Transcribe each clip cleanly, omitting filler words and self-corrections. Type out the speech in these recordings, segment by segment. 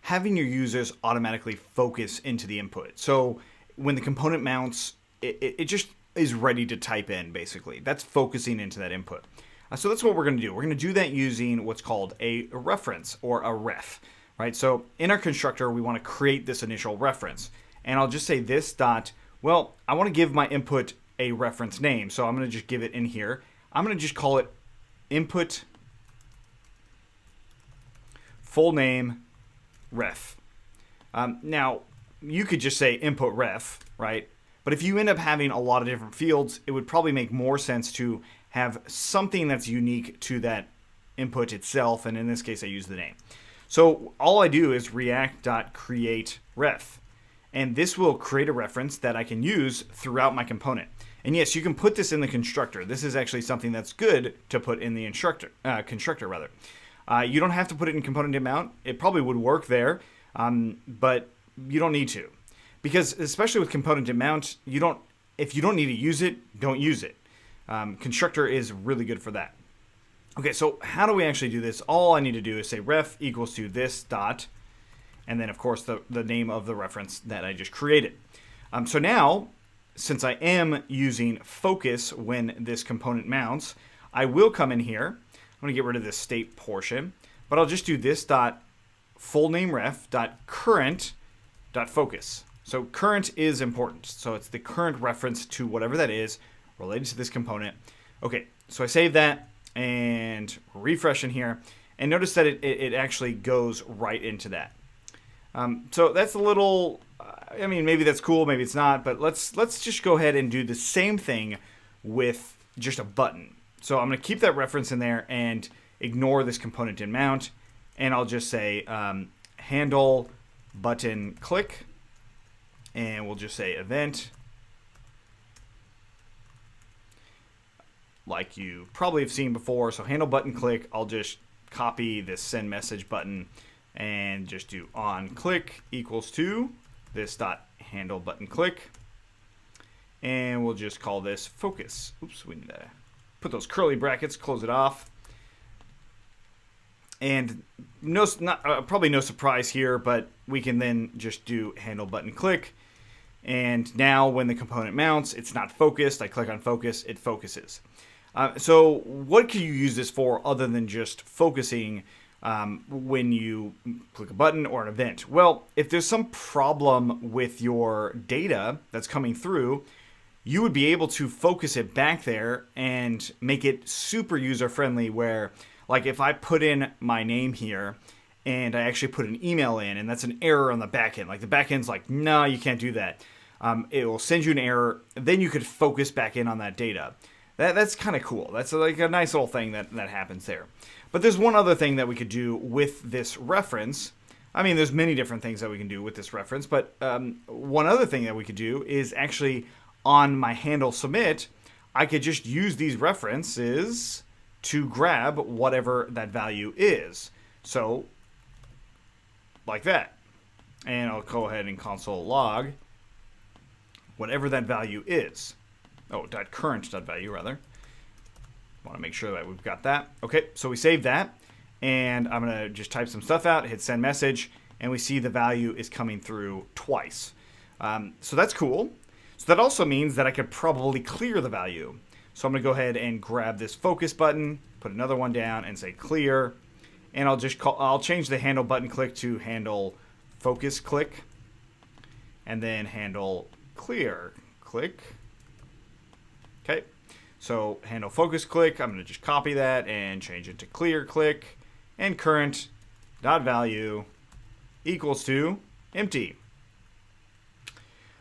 having your users automatically focus into the input. So when the component mounts, it just is ready to type in, basically. That's focusing into that input. So that's what we're going to do. We're going to do that using what's called a reference or a ref, right? So in our constructor, we want to create this initial reference. And I'll just say this dot, well, I want to give my input a reference name. So I'm going to just give it in here. I'm going to just call it input full name ref. Now, you could just say input ref, right? But if you end up having a lot of different fields, it would probably make more sense to have something that's unique to that input itself. And in this case, I use the name. So all I do is react.createRef. And this will create a reference that I can use throughout my component. And yes, you can put this in the constructor. This is actually something that's good to put in the constructor rather. You don't have to put it in component mount. It probably would work there, but you don't need to. Because especially with component mount, if you don't need to use it, don't use it. Constructor is really good for that. Okay, so how do we actually do this? All I need to do is say ref equals to this dot, and then of course the name of the reference that I just created. So now, since I am using focus when this component mounts, I will come in here. I'm going to get rid of this state portion, but I'll just do this dot full name ref dot current dot focus. So current is important. So it's the current reference to whatever that is related to this component. Okay, so I save that and refresh in here, and notice that it actually goes right into that. So that's a little, I mean, maybe that's cool, maybe it's not, but let's just go ahead and do the same thing with just a button. So I'm going to keep that reference in there and ignore this component in mount, and I'll just say handle button click, and we'll just say event. Like you probably have seen before. So handle button click, I'll just copy this send message button and just do on click equals to this dot handle button click. And we'll just call this focus. Oops, we need to put those curly brackets, close it off. And probably no surprise here, but we can then just do handle button click. And now when the component mounts, it's not focused. I click on focus, it focuses. So what can you use this for other than just focusing when you click a button or an event? Well, if there's some problem with your data that's coming through, you would be able to focus it back there and make it super user-friendly where, like if I put in my name here and I actually put an email in and that's an error on the back end, like the back end's like, no, you can't do that. It will send you an error. Then you could focus back in on that data. That's kind of cool. That's like a nice little thing that happens there. But there's one other thing that we could do with this reference. I mean, there's many different things that we can do with this reference, but one other thing that we could do is actually on my handle submit, I could just use these references to grab whatever that value is. So, like that. And I'll go ahead and console log whatever that value is. Oh, .current.value rather. Want to make sure that we've got that. Okay, so we save that, and I'm going to just type some stuff out, hit send message, and we see the value is coming through twice. So that's cool. So that also means that I could probably clear the value. So I'm going to go ahead and grab this focus button, put another one down, and say clear, and I'll change the handle button click to handle focus click, and then handle clear click. Okay, so handle focus click, I'm going to just copy that and change it to clear click, and current dot value equals to empty.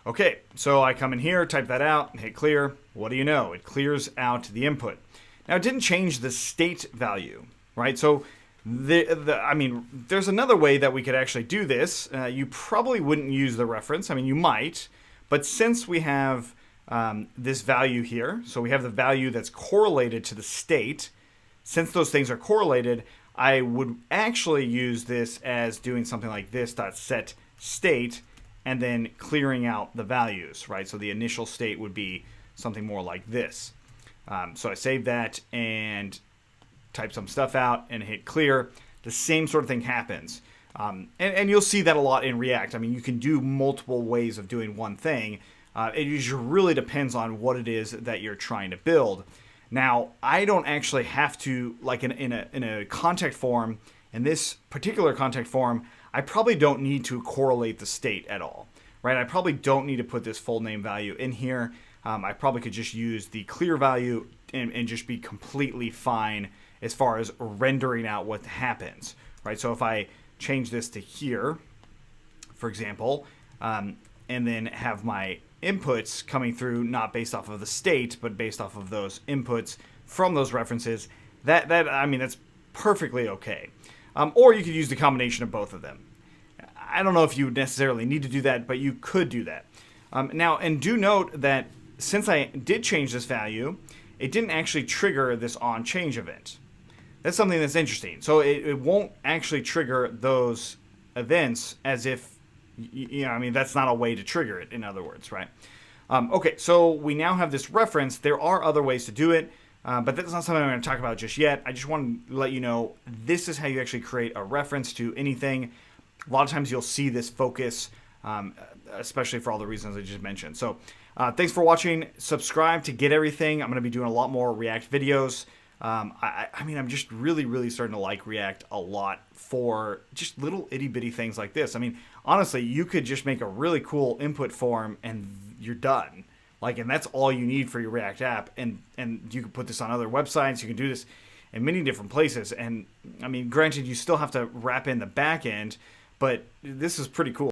Okay, so I come in here, type that out, and hit clear. What do you know? It clears out the input. Now, it didn't change the state value, right? So, I mean, there's another way that we could actually do this. You probably wouldn't use the reference. I mean, you might, but since we have this value here, so we have the value that's correlated to the state, since those things are correlated, I would actually use this as doing something like this dot set state, and then clearing out the values, right? So the initial state would be something more like this. So I save that and type some stuff out and hit clear. The same sort of thing happens. And you'll see that a lot in React. I mean, you can do multiple ways of doing one thing. It usually really depends on what it is that you're trying to build. Now, I don't actually have to, like in a contact form, in this particular contact form, I probably don't need to correlate the state at all, right? I probably don't need to put this full name value in here. I probably could just use the clear value and just be completely fine as far as rendering out what happens, right? So if I change this to here, for example, and then have my inputs coming through not based off of the state, but based off of those inputs from those references, I mean, that's perfectly okay. Or you could use the combination of both of them. I don't know if you necessarily need to do that, but you could do that. Now, and do note that since I did change this value, it didn't actually trigger this onChange event. That's something that's interesting. So it won't actually trigger those events as if, I mean, that's not a way to trigger it, in other words, right? Okay, so we now have this reference. There are other ways to do it, but that's not something I'm going to talk about just yet. I just want to let you know this is how you actually create a reference to anything. A lot of times you'll see this focus, especially for all the reasons I just mentioned. So thanks for watching. Subscribe to get everything. I'm going to be doing a lot more React videos. I mean, I'm just really starting to like React a lot for just little itty bitty things like this. I mean, honestly, you could just make a really cool input form and you're done. Like, and that's all you need for your React app. And you can put this on other websites. You can do this in many different places. And I mean, granted, you still have to wrap in the back end, but this is pretty cool.